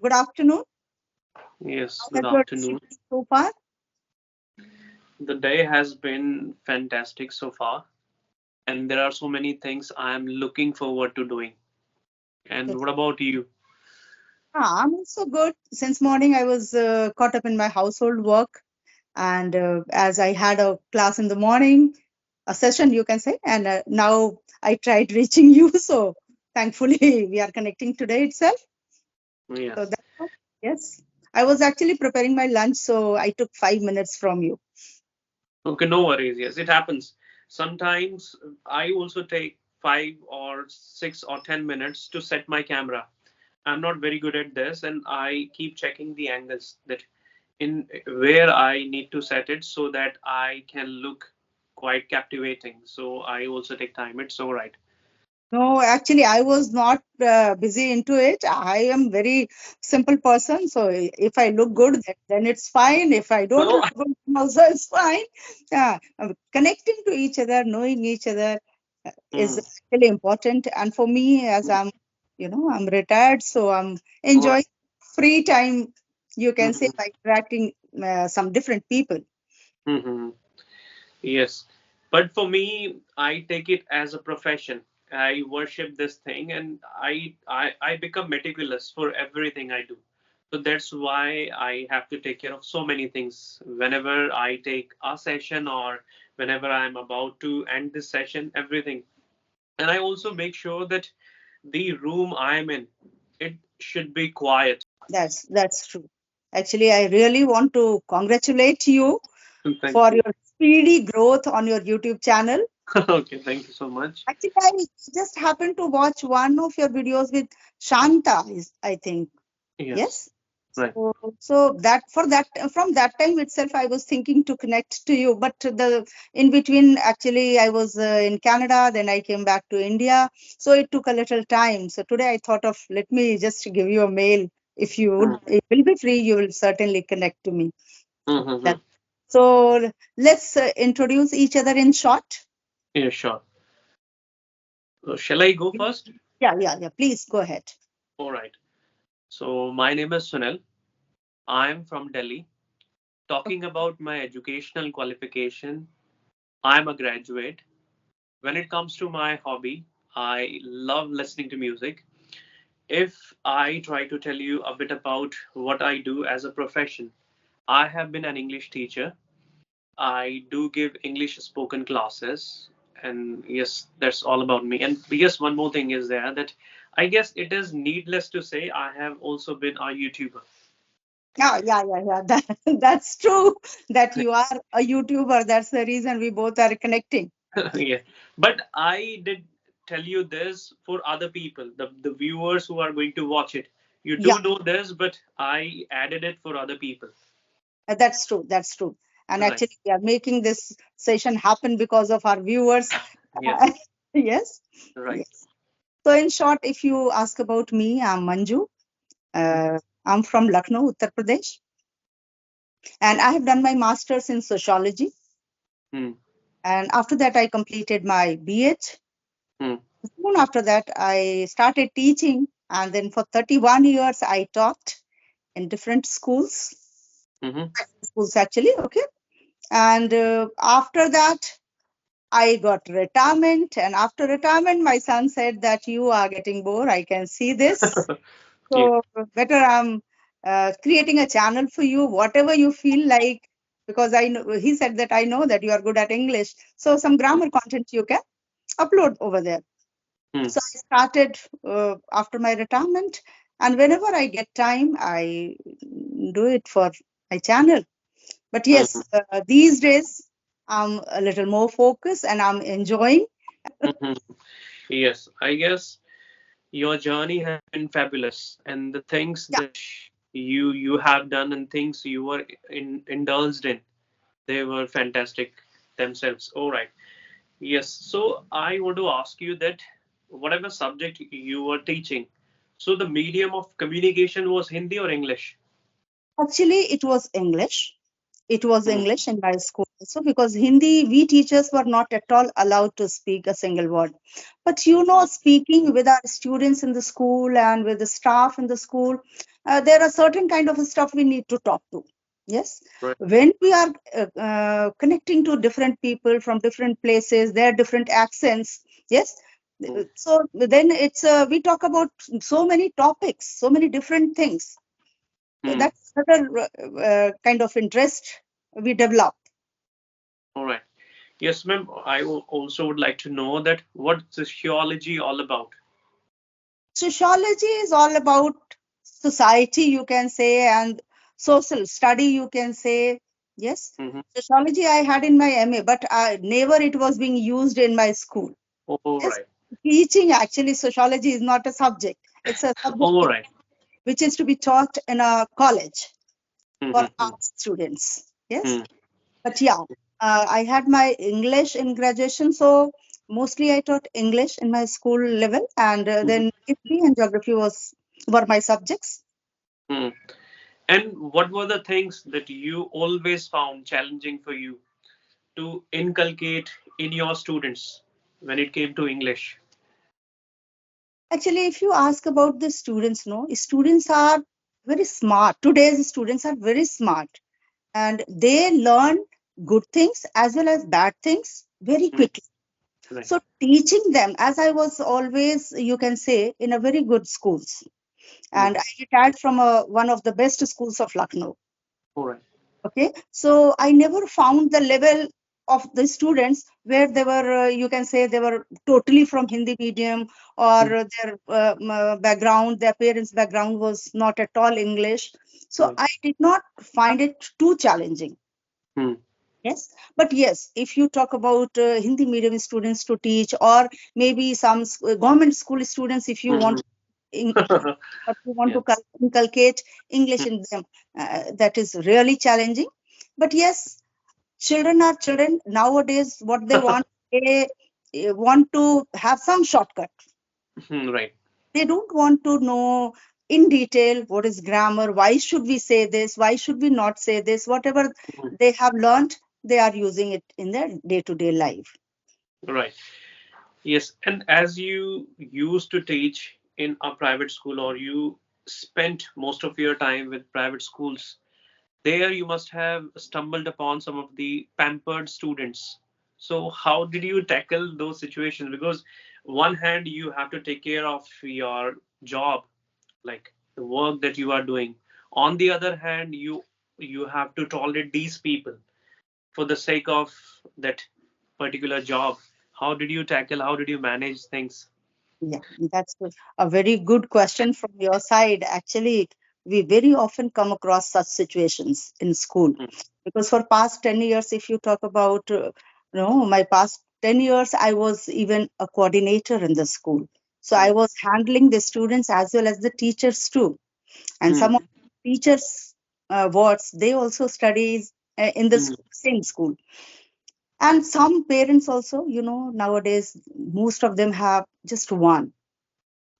Good afternoon. Yes, How good has your day afternoon. been so far? The day has been fantastic so far, and there are so many things I am looking forward to doing. And what about you? I'm also good. Since morning, I was caught up in my household work, and as I had a class in the morning, a session, you can say, and now I tried reaching you. So thankfully, we are connecting today itself. So Yes. that's all. Yes, I was actually preparing my lunch, so I took 5 minutes from you. Okay, no worries. Yes, it happens. Sometimes I also take 5 or 6 or 10 minutes to set my camera. I'm not very good at this, and I keep checking the angles that in where I need to set it so that I can look quite captivating. So I also take time. It's all right. No, actually, I was not busy into it. I am very simple person. So if I look good, then it's fine. If I don't No. look good, then also it's fine. Yeah, connecting to each other, knowing each other is Hmm. really important. And for me, as I'm retired, so I'm All right. enjoying free time. You can say Mhm. by interacting some different people. Mhm. Yes, but for me, I take it as a profession. I worship this thing, and I become meticulous for everything I do. So that's why I have to take care of so many things. Whenever I take a session or whenever I'm about to end this session, everything. And I also make sure that the room I'm in, it should be quiet. That's true. Actually, I really want to congratulate you Thank for you. your speedy growth on your YouTube channel. Okay, thank you so much. Actually, I just happened to watch one of your videos with Shanta, I think. Yes, Yes. right. So that for that from that time itself, I was thinking to connect to you, but the in between, actually, I was in Canada, then I came back to India, so it took a little time. So today I thought of let me just give you a mail. If you would, it will be free, you will certainly connect to me. Mm-hmm. That, so let's introduce each other in short. Yeah, sure. Shall I go first? Yeah. Please go ahead. All right. So, my name is Sunil. I'm from Delhi. Talking about my educational qualification, I'm a graduate. When it comes to my hobby, I love listening to music. If I try to tell you a bit about what I do as a profession, I have been an English teacher. I do give English spoken classes, and yes, that's all about me. And yes, one more thing is there that I guess it is needless to say I have also been a YouTuber. Yeah. That's true that you are a YouTuber. That's the reason we both are connecting. Yeah, but I did tell you this for other people, the viewers who are going to watch it. You Yeah, do know this, but I added it for other people. that's true. That's true. And Right. actually, we are making this session happen because of our viewers. Yes. Yes, Right. yes. So, in short, if you ask about me, I'm Manju. I'm from Lucknow, Uttar Pradesh, and I have done my master's in sociology. Hmm. And after that, I completed my BH. Hmm. Soon after that, I started teaching, and then for 31 years, I taught in different Hmm. schools actually. Okay, and after that, I got retirement, and after retirement, my son said that you are getting bored. I can see this, Yeah. so better I'm creating a channel for you, whatever you feel like. Because I know he said that I know that you are good at English, so some grammar content you can upload over there. Hmm. So I started after my retirement, and whenever I get time, I do it for my channel. But Hmm. yes, these days I'm a little more focused and I'm enjoying. Hmm. Yes, I guess your journey has been fabulous, and the things Yeah, that you have done and things you were indulged in, they were fantastic themselves. All right. Yes. So I want to ask you that whatever subject you were teaching, so the medium of communication was Hindi or English? actually, it was English. It was Hmm. English in my school also because Hindi, we teachers were not at all allowed to speak a single word. But speaking with our students in the school and with the staff in the school, there are certain kind of stuff we need to talk to. Yes, Right. when we are connecting to different people from different places, their different accents. Yes, Mm. so then it's we talk about so many topics, so many different things. Mm. That's another kind of interest we develop. All right. Yes, ma'am. Also would like to know that what sociology all about. Sociology is all about society, you can say, and social study, you can say. Yes, Mm-hmm. sociology I had in my MA, but never it was being used in my school. All Yes, right. teaching actually sociology is not a subject. It's a subject All right. which is to be taught in a college for Mm-hmm. arts students. Yes, Mm. but yeah, I had my English in graduation, so mostly I taught English in my school level, and Mm-hmm. then history and geography was were my subjects. Mm. And what were the things that you always found challenging for you to inculcate in your students when it came to English? Actually, if you ask about the students, no, students are very smart. Today's students are very smart, and they learn good things as well as bad things very Mm. quickly. Right. So teaching them, as I was always, you can say, in a very good schools, and Mm. I retired from one of the best schools of Lucknow. All right. Okay, so I never found the level of the students where they were, you can say, they were totally from Hindi medium, or Mm. their background, their parents' background was not at all English. So Right. I did not find it too challenging. Mm. Yes, but yes, if you talk about Hindi medium students to teach, or maybe some government school students, if you want Mhm. to but you want to Yes. inculcate English Mm. in them, that is really challenging. But yes, children are children nowadays. What they want, they want to have some shortcut. Right. They don't want to know in detail what is grammar, why should we say this, why should we not say this. Whatever Mhm. they have learned, they are using it in their day-to-day life. Right. Yes. And as you used to teach in a private school, or you spent most of your time with private schools, there you must have stumbled upon some of the pampered students. So how did you tackle those situations? Because one hand you have to take care of your job, like the work that you are doing. On the other hand, you have to tolerate these people for the sake of that particular job. How did you tackle? How did you manage things? Yeah, that's a very good question from your side. Actually, we very often come across such situations in school, Mm. because for past 10 years, if you talk about, my past 10 years, I was even a coordinator in the school. So I Mm. was handling the students as well as the teachers too. And some Mm. of the teachers' wards, they also studies in the Mm. same school. And some parents also, nowadays, most of them have just one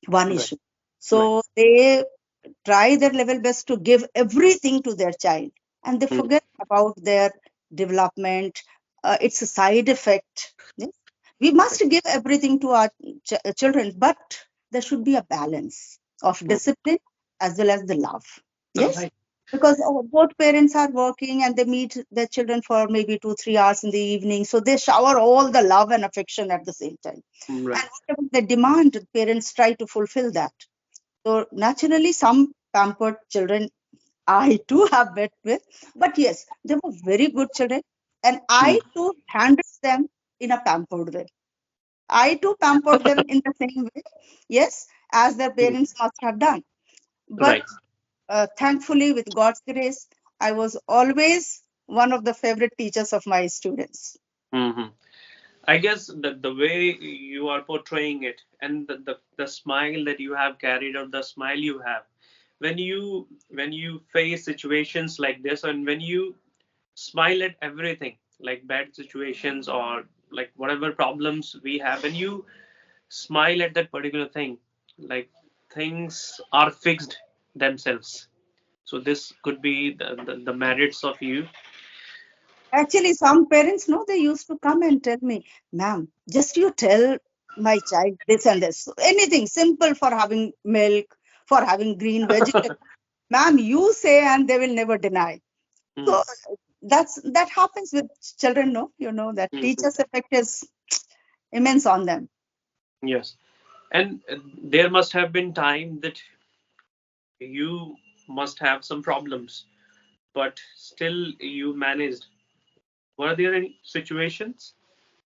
Right. issue. Right. So they try their level best to give everything to their child, and they Mm. forget about their development. It's a side effect. Yes? We must Right. give everything to our children, but there should be a balance of Mm. discipline as well as the love. Yes, Right. because both parents are working and they meet their children for maybe 2 3 hours in the evening, so they shower all the love and affection at the same time, and Right. whatever they demand, parents try to fulfill that. So naturally, some pampered children I too have met with, but yes, they were very good children, and Mm. I too handled them in a pampered way. I too pampered them in the same way, yes, as their Mm. parents must have done. But Right. thankfully, with God's grace, I was always one of the favorite teachers of my students. Hmm. I guess the way you are portraying it, and the smile that you have carried, or the smile you have when you face situations like this, and when you smile at everything, like bad situations or like whatever problems we have, and you smile at that particular thing, like things are fixed themselves. So this could be the merits of you. Actually, some parents know, they used to come and tell me, ma'am, just you tell my child this and this. So anything simple, for having milk, for having green vegetables. Ma'am, you say, and they will never deny. Hmm. So that happens with children, no? You know that Hmm. teacher's effect is immense on them. Yes. And there must have been time that you must have some problems, but still you managed. Were there any situations?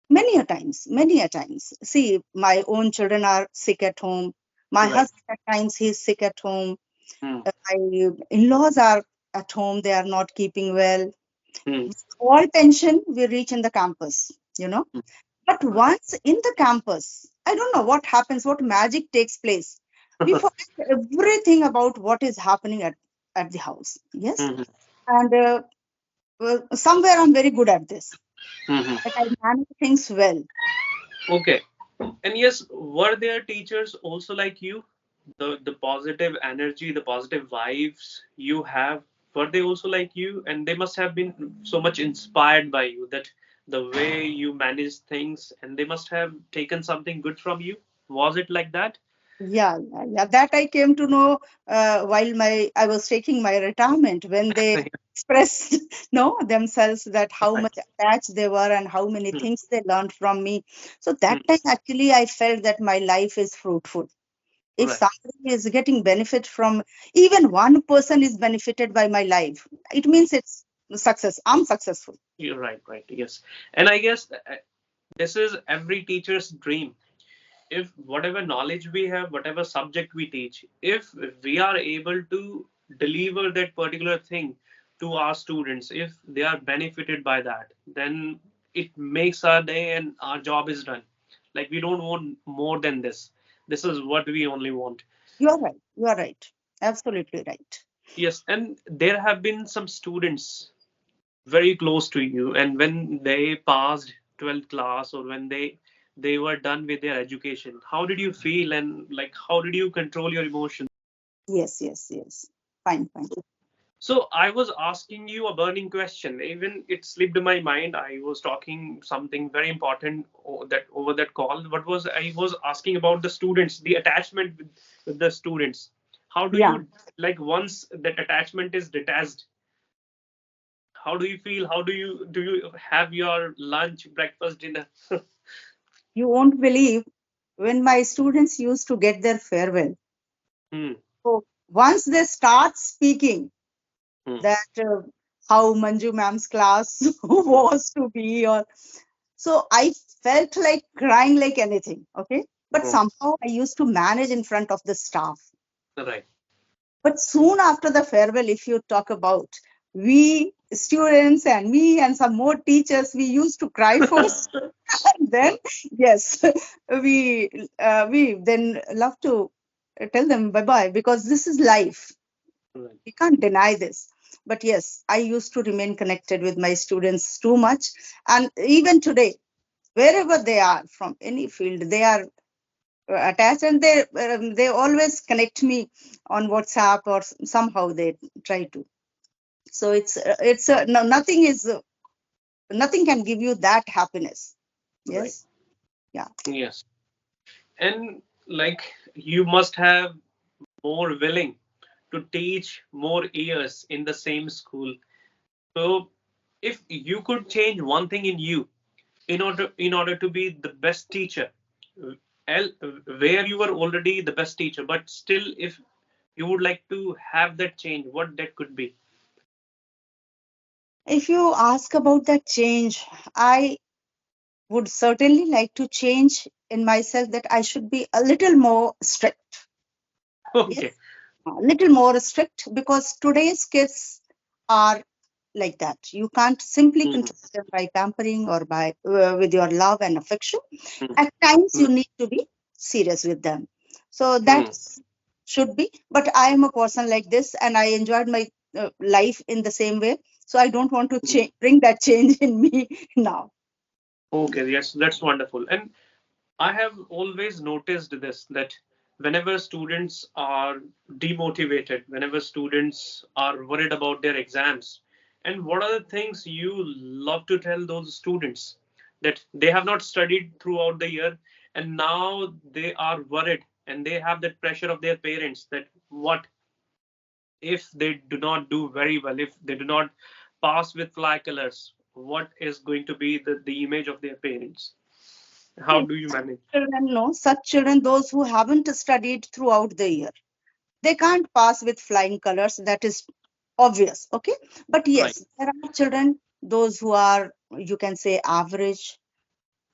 Many a times, many a times. See, my own children are sick at home. My Right. husband at times he's sick at home. Hmm. My in-laws are at home. They are not keeping well. Hmm. All tension we reach in the campus, you know. Hmm. But once in the campus, I don't know what happens, what magic takes place. We forget everything about what is happening at the house. Yes. Hmm. And somewhere I'm very good at this. Hmm. Like I manage things well. Okay. And yes, were there teachers also like you? The positive energy, the positive vibes you have, were they also like you? And they must have been so much inspired by you that the way you manage things, and they must have taken something good from you. Was it like that? Yeah, yeah, yeah. That I came to know while my I was taking my retirement when they expressed no themselves that how Right. much attached they were and how many Hmm. things they learned from me. So Hmm. that time actually I felt that my life is fruitful. If Right. somebody is getting benefit from even one person is benefited by my life, it means it's success. I'm successful. You're right, right. Yes. And I guess this is every teacher's dream. If whatever knowledge we have, whatever subject we teach, if we are able to deliver that particular thing to our students, if they are benefited by that, then it makes our day and our job is done. Like we don't want more than this. This is what we only want. You are right. You are right. Absolutely right. Yes, and there have been some students very close to you, and when they passed 12th class, or when they were done with their education, how did you feel, and like how did you control your emotions? Yes, yes, yes. Fine, fine. So I was asking you a burning question, even it slipped my mind. I was talking something very important that over that call. What was I was asking about the students, the attachment with the students. How do Yeah. you, like, once that attachment is detached, how do you feel? How do you have your lunch, breakfast, dinner? You won't believe when my students used to get their farewell. Hmm. So once they start speaking Hmm. that how Manju ma'am's class was to be, or so I felt like crying like anything. Okay, but Oh, somehow I used to manage in front of the staff. right. But soon after the farewell, if you talk about we students and me and some more teachers, we used to cry first. And then yes, we then love to tell them bye bye because this is life. Right. We can't deny this. But yes, I used to remain connected with my students too much, and even today, wherever they are from any field, they are attached, and they always connect me on WhatsApp or somehow they try to. So it's no, nothing is nothing can give you that happiness. Right. Yes, yeah. Yes. And like you must have more willing to teach more years in the same school. So if you could change one thing in you in order to be the best teacher, where you were already the best teacher, but still if you would like to have that change, what that could be? If you ask about that change, I would certainly like to change in myself that I should be a little more strict. Okay. Yes, a little more strict because today's kids are like that. You can't simply Mhm. control them by pampering or by with your love and affection. Mhm. At times, Mhm. you need to be serious with them. So that Mhm. should be. But I am a person like this, and I enjoyed my life in the same way. So I don't want to bring that change in me now. Okay, yes, that's wonderful. And I have always noticed this, that whenever students are demotivated, whenever students are worried about their exams, and what are the things you love to tell those students that they have not studied throughout the year, and now they are worried and they have that pressure of their parents that what if they do not do very well, if they do not pass with fly colors, what is going to be the image of their parents? How See, do you manage? children, no, such children, those who haven't studied throughout the year, they can't pass with flying colors. That is obvious. Okay. But Right. yes, there are children, those who are, you can say, average.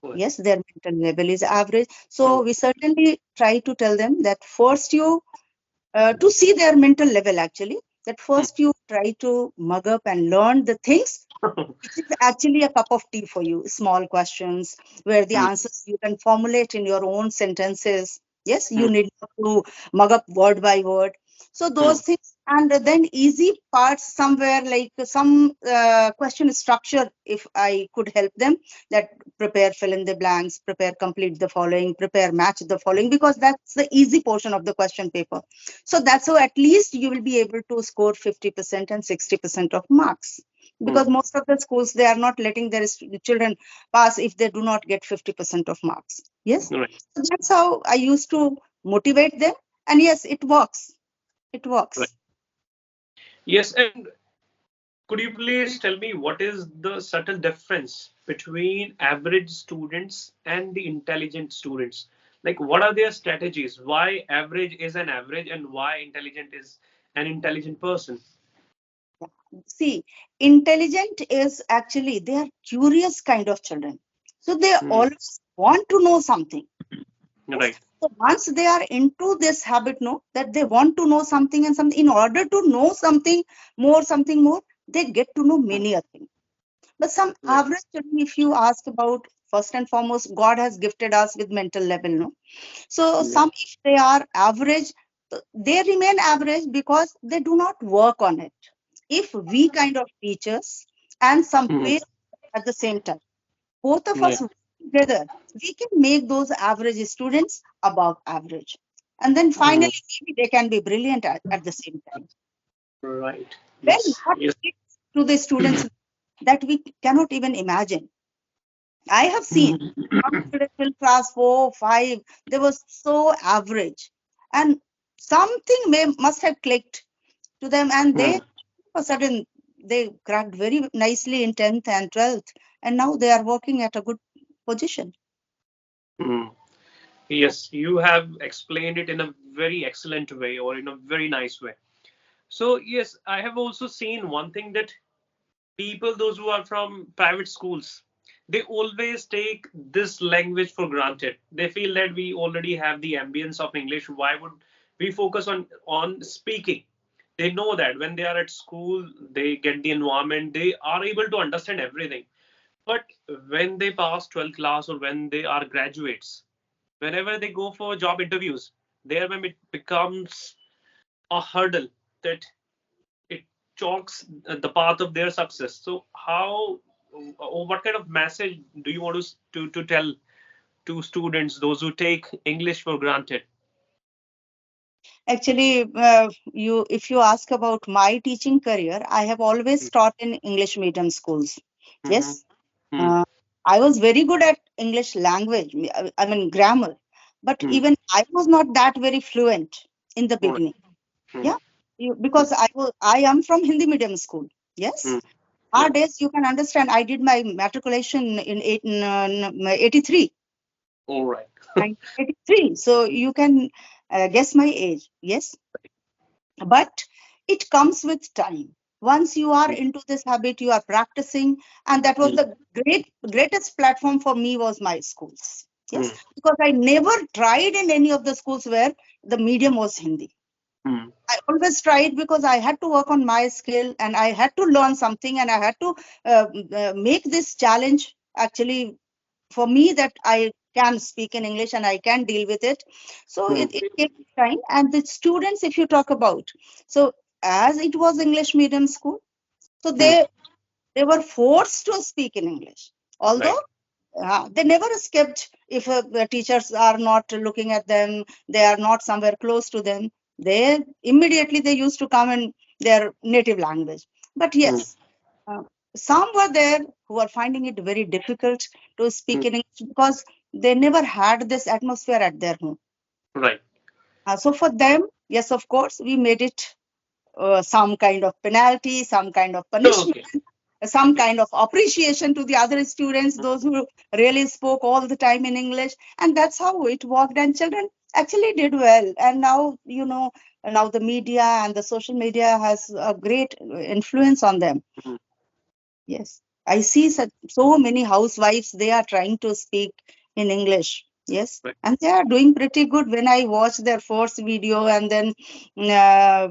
Right. Yes, their mental level is average. So Mm. we certainly try to tell them that first you, to see their mental level actually, that first you try to mug up and learn the things which is actually a cup of tea for you. Small questions where the Mm. answers you can formulate in your own sentences. Yes, you Mm. need not to mug up word by word. So Mm. those things, and then easy parts somewhere like some question structure. If I could help them, that prepare fill in the blanks, prepare complete the following, prepare match the following, because that's the easy portion of the question paper. So that's how at least you will be able to score 50% and 60% of marks, because Mm. most of the schools they are not letting their children pass if they do not get 50% of marks. Yes, Right. so that's how I used to motivate them, and yes, it works. It Right. works. Yes, and could you please tell me what is the subtle difference between average students and the intelligent students? Like, what are their strategies? Why average is an average and why intelligent is an intelligent person? See, intelligent is actually they are curious kind of children, so they Hmm. always want to know something. Yes. Right. So once they are into this habit, no, that they want to know something and something, in order to know something more, they get to know Hmm. many a thing. But some Right. average children, if you ask about, first and foremost, God has gifted us with mental level, no. So Yeah. some, if they are average, they remain average because they do not work on it. If we kind of teachers and some Hmm. parents at the same time, both of Yeah. us work together, we can make those average students above average. And then Hmm. finally, maybe they can be brilliant at the same time. Right. Then Yes. what Yes. gives to the students that we cannot even imagine. I have seen Hmm. some students in class 4, 5, they were so average. And something must have clicked to them, and they, Hmm. all of a sudden, they cracked very nicely in 10th and 12th. And now they are working at a good position. Hmm. Yes, you have explained it in a very excellent way or in a very nice way. So, yes, I have also seen one thing that people, those who are from private schools, they always take this language for granted. They feel that we already have the ambience of English. Why would we focus on speaking? They know that when they are at school, they get the environment, they are able to understand everything. But when they pass 12th class or when they are graduates, whenever they go for job interviews, there when it becomes a hurdle that it chalks the path of their success. So how or what kind of message do you want to tell to students, those who take English for granted? Actually, if you ask about my teaching career, I have always taught in English medium schools. Mm-hmm. Yes, Mm-hmm. uh, I was very good at English language. I mean grammar, but Mm-hmm. even I was not that very fluent in the All right. beginning. Mm-hmm. Yeah, because I am from Hindi medium school. Yes, our Mm-hmm. days you can understand. I did my matriculation in 83. All right. 1983. So you can guess my age. Yes, but it comes with time. Once you are into this habit, you are practicing, and that was the greatest platform for me was my schools. Yes, Mm-hmm. because I never tried in any of the schools where the medium was Hindi. Mm-hmm. I always tried because I had to work on my skill and I had to learn something, and I had to make this challenge actually for me, that I can speak in English and I can deal with it. So it takes time. And the students, if you talk about, so as it was English medium school, so Mm-hmm. they were forced to speak in English. Although Right. they never escaped if the teachers are not looking at them, they are not somewhere close to them. They immediately they used to come in their native language. But Mm-hmm. yes, uh, some were there who are finding it very difficult to speak in English because they never had this atmosphere at their home. Right. So for them, yes, of course, we made it. some kind of penalty, some kind of punishment, Okay. some kind of appreciation to the other students, those who really spoke all the time in English. And that's how it worked. And children actually did well. And now, now the media and the social media has a great influence on them. Mhm. Yes. I see so many housewives, they are trying to speak in English. Yes. Right. And they are doing pretty good when I watch their first video, and then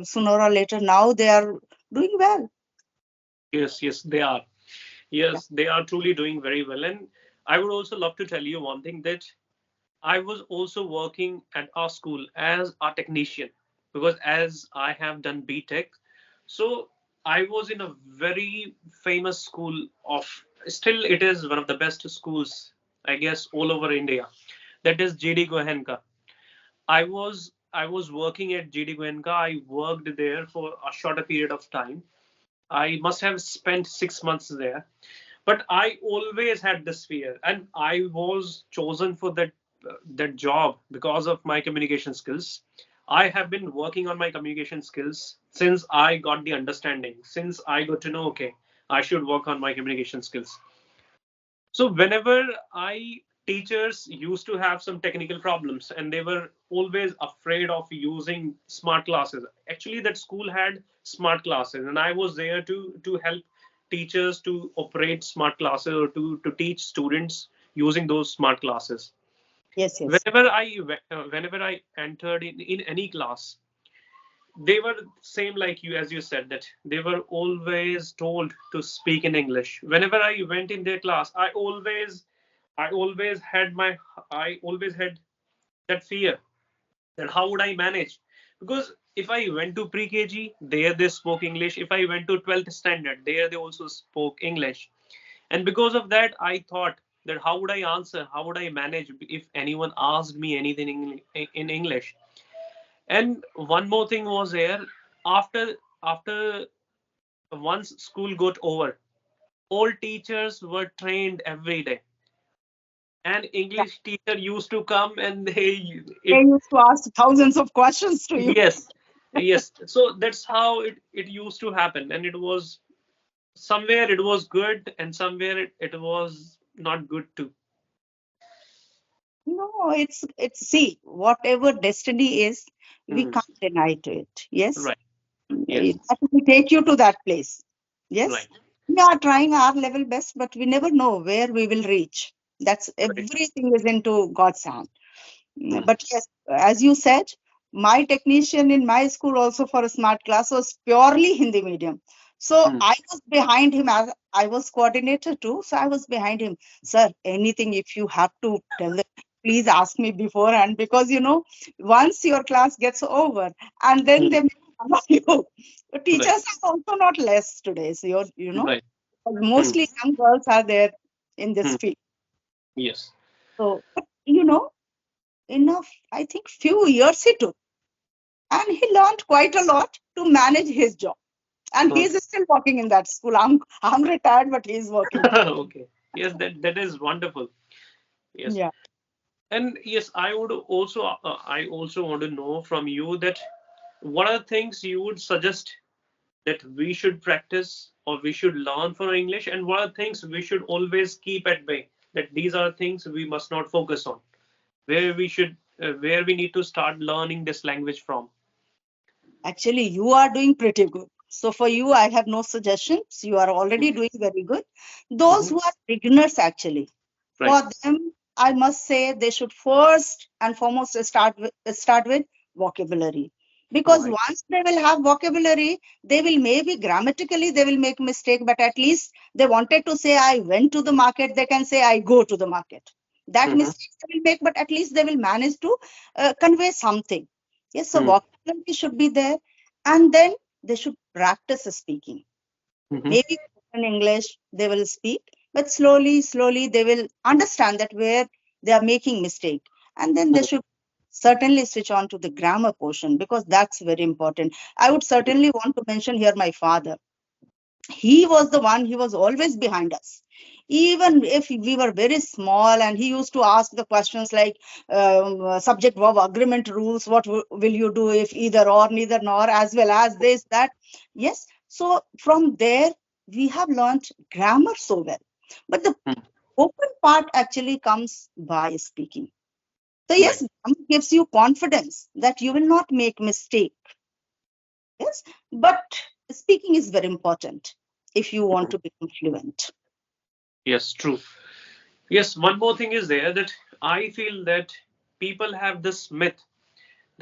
sooner or later now they are doing well. Yes, yes, they are. Yes, they are truly doing very well. And I would also love to tell you one thing, that I was also working at our school as a technician, because as I have done BTech, so I was in a very famous school of, still it is one of the best schools, I guess, all over India. That is GD Goenka. I was working at GD Goenka. I worked there for a shorter period of time. I must have spent 6 months there, but I always had this fear, and I was chosen for that job because of my communication skills. I have been working on my communication skills since I got the understanding, since I got to know, okay, I should work on my communication skills. So whenever I teachers used to have some technical problems, and they were always afraid of using smart classes. Actually, that school had smart classes, and I was there to help teachers to operate smart classes, or to teach students using those smart classes. Yes, yes. Whenever I entered in any class, they were same like you, as you said, that they were always told to speak in English. Whenever I went in their class, I always had that fear, that how would I manage? Because if I went to pre-KG, there they spoke English. If I went to 12th standard, there they also spoke English. And because of that, I thought that how would I answer, how would I manage if anyone asked me anything in English? And one more thing was here, after once school got over, all teachers were trained every day. And Yeah. English teacher used to come, and they They it used to ask thousands of questions to you. yes, yes. So that's how it used to happen. And it was, somewhere it was good, and somewhere it was not good too. No, it's see, whatever destiny is, we Mhm. can't deny to it. Yes. Right. Yes. That will take you to that place. Yes. Right. We are trying our level best, but we never know where we will reach. That's Right. everything is into God's hand. Mhm. But yes, as you said, my technician in my school also for a smart class was purely Hindi medium. So Mhm. I was behind him as I was coordinator too. So I was behind him. Sir, anything if you have to tell them, please ask me beforehand, because once your class gets over and then Mhm. they may allow you. The Right. teachers are also not less today. So Right. Mhm. mostly young girls are there in this Mhm. field. Yes. So, but enough, I think few years he took, and he learned quite a lot to manage his job. And Okay. he's still working in that school. I'm retired, but he's working. Okay. Yes, that is wonderful. Yes. Yeah. And yes, I also want to know from you, that what are things you would suggest that we should practice or we should learn for English, and what are things we should always keep at bay, that these are things we must not focus on, where we need to start learning this language from. Actually, you are doing pretty good. So for you, I have no suggestions. You are already Mhm. doing very good. Those Mhm. who are beginners, actually, Right. for them, I must say they should first and foremost start with vocabulary. Because Right. once they will have vocabulary, they will maybe grammatically they will make mistake, but at least they wanted to say I went to the market, they can say I go to the market. That Mhm. mistake they will make, but at least they will manage to convey something. Yes, so Mhm. vocabulary should be there, and then they should practice speaking. Mhm. Maybe in English they will speak, but slowly, slowly they will understand that where they are making mistake, and then they Mhm. should certainly switch on to the grammar portion, because that's very important. I would certainly want to mention here my father. He was the one, he was always behind us. Even if we were very small, and he used to ask the questions like subject verb agreement rules, what will you do if either or, neither nor, as well as this, that. Yes. So from there, we have learned grammar so well. But the Hmm. open part actually comes by speaking. So Right. yes, grammar gives you confidence that you will not make mistake. Yes, but speaking is very important if you want Mhm. to become fluent. Yes, true. Yes, one more thing is there that I feel that people have this myth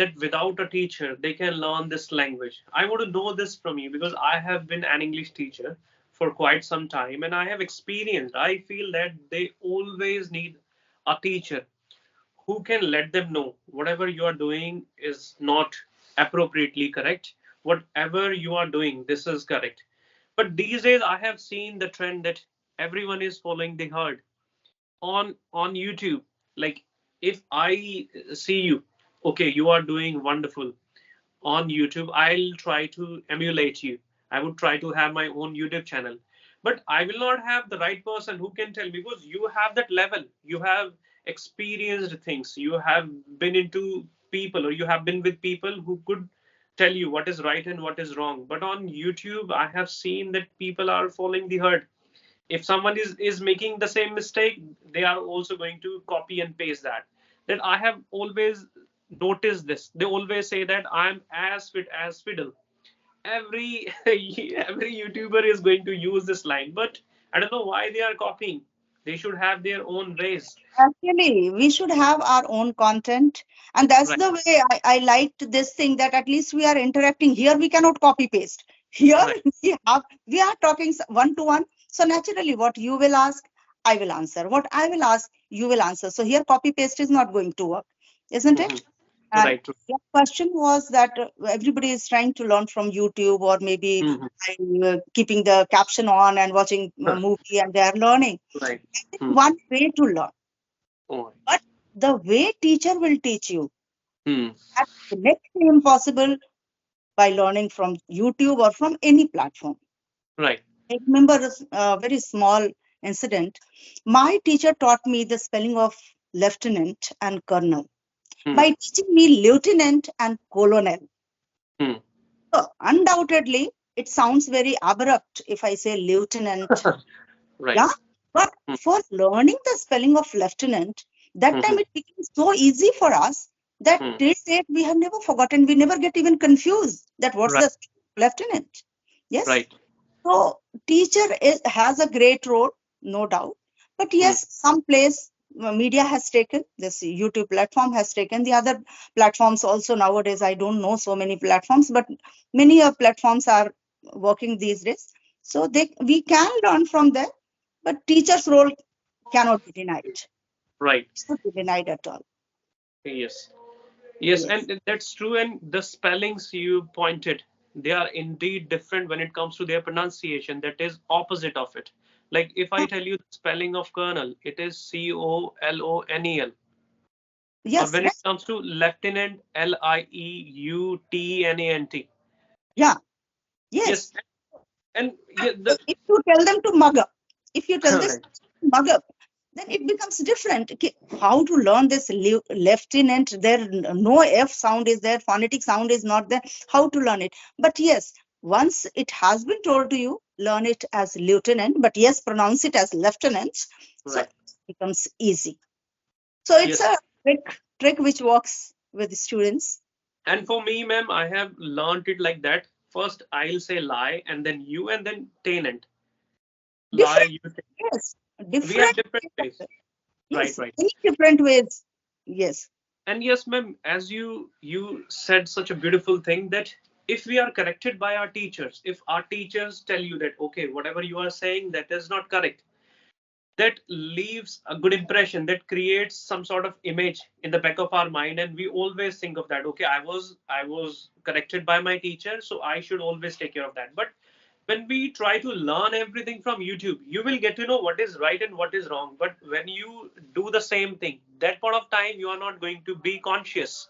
that without a teacher they can learn this language. I want to know this from you because I have been an English teacher for quite some time and I have experienced. I feel that they always need a teacher who can let them know whatever you are doing is not appropriately correct. Whatever you are doing, this is correct. But these days, I have seen the trend that everyone is following the herd on YouTube. Like if I see you, okay, you are doing wonderful on YouTube, I'll try to emulate you. I would try to have my own YouTube channel. But I will not have the right person who can tell me because you have that level. You have experienced things. You have been into people or you have been with people who could tell you what is right and what is wrong. But on YouTube, I have seen that people are following the herd. If someone is making the same mistake, they are also going to copy and paste that. That I have always noticed this. They always say that I'm as fit as fiddle. Every every YouTuber is going to use this line, but I don't know why they are copying. They should have their own ways. Actually, we should have our own content. And that's Right. the way I liked this thing, that at least we are interacting. Here we cannot copy paste. Here Right. we are talking one to one. So naturally, what you will ask, I will answer. What I will ask, you will answer. So here copy paste is not going to work, isn't Hmm. it? And Right. True. your question was that everybody is trying to learn from YouTube, or maybe Hmm. keeping the caption on and watching a movie, and they are learning. Right. That is Hmm. one way to learn. Oh. But the way teacher will teach you, Hmm. that's the next thing impossible by learning from YouTube or from any platform. Right. I remember a very small incident. My teacher taught me the spelling of lieutenant and colonel Hmm. by teaching me lieutenant and colonel. Hmm. So undoubtedly, it sounds very abrupt if I say lieutenant. Right. Yeah. But Hmm. for learning the spelling of lieutenant, that time Hmm. it became so easy for us that Hmm. till date we have never forgotten. We never get even confused that what's Right. the lieutenant. Yes. Right. So has a great role, no doubt. But Hmm. yes, some place media has taken, this YouTube platform has taken, the other platforms also nowadays. I don't know so many platforms, but many platforms are working these days. So we can learn from them, but teacher's role cannot be denied. Right. It's not be denied at all. Yes. Yes, Yes. and that's true. And the spellings you pointed, they are indeed different when it comes to their pronunciation. That is opposite of it. Like if I tell you the spelling of colonel, it is Colonel. Or Yes. when it Right. comes to lieutenant, Lieutenant. Yeah. Yes, Yes. and yeah, the If you tell them to mug up, if you tell this right. mug up, then it becomes different. Okay, how to learn this lieutenant? There no F sound is there, phonetic sound is not there. How to learn it? But yes, once it has been told to you, learn it as lieutenant. But yes, pronounce it as lieutenant. So Right. it becomes easy. So it's Yes. a trick which works with the students. And for me, ma'am, I have learned it like that. First, I'll say lie, and then you, and then tenant. Lie, Different, you. yes, We have different different ways of ways. it. Right, Yes, right. many different ways. Yes. And yes, ma'am, as you said such a beautiful thing that if we are corrected by our teachers, if our teachers tell you that okay, whatever you are saying that is not correct, that leaves a good impression, that creates some sort of image in the back of our mind, and we always think of that. Okay, I was corrected by my teacher, so I should always take care of that. But when we try to learn everything from YouTube, you will get to know what is right and what is wrong. But when you do the same thing, that point of time, you are not going to be conscious.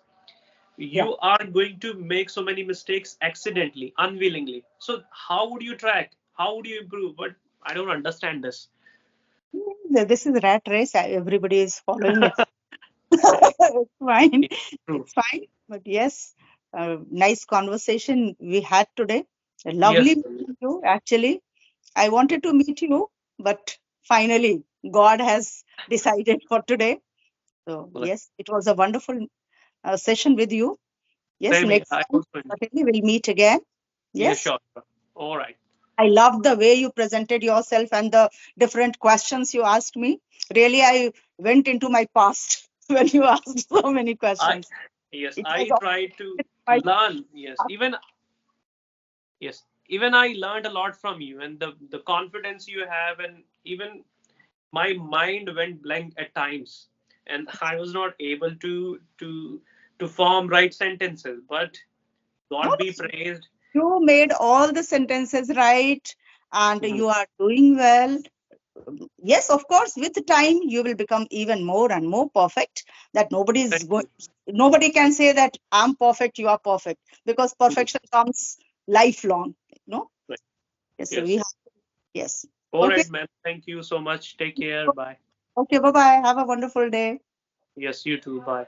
Yeah. You are going to make so many mistakes accidentally, unwillingly. So how would you track? How would you improve? But I don't understand this. This is rat race. Everybody is following it. It's fine. True. It's fine. But yes, nice conversation we had today. Lovely Yes. meeting you, actually. I wanted to meet you, but finally, God has decided for today. So, Well, yes, it was a wonderful session with you. Yes, same here. next I time, also. certainly we'll meet again. Yeah, Yes, sure. All right. I love the way you presented yourself and the different questions you asked me. Really, I went into my past when you asked so many I questions. yes, It was I all try to my learn. Even I learned a lot from you, and the confidence you have, and even my mind went blank at times, and I was not able to form right sentences. But God be notes. praised. You made all the sentences right and Mhm. you are doing well. Yes, of course, with time you will become even more and more perfect. That Thank you. nobody can say that I'm perfect, you are perfect, because Mhm. perfection comes lifelong. No? Right. Yes, so we Yes. have, yes. All Okay. right, man. Thank you so much. Take care. Bye. Okay, bye bye. Have a wonderful day. Yes, you too. Bye.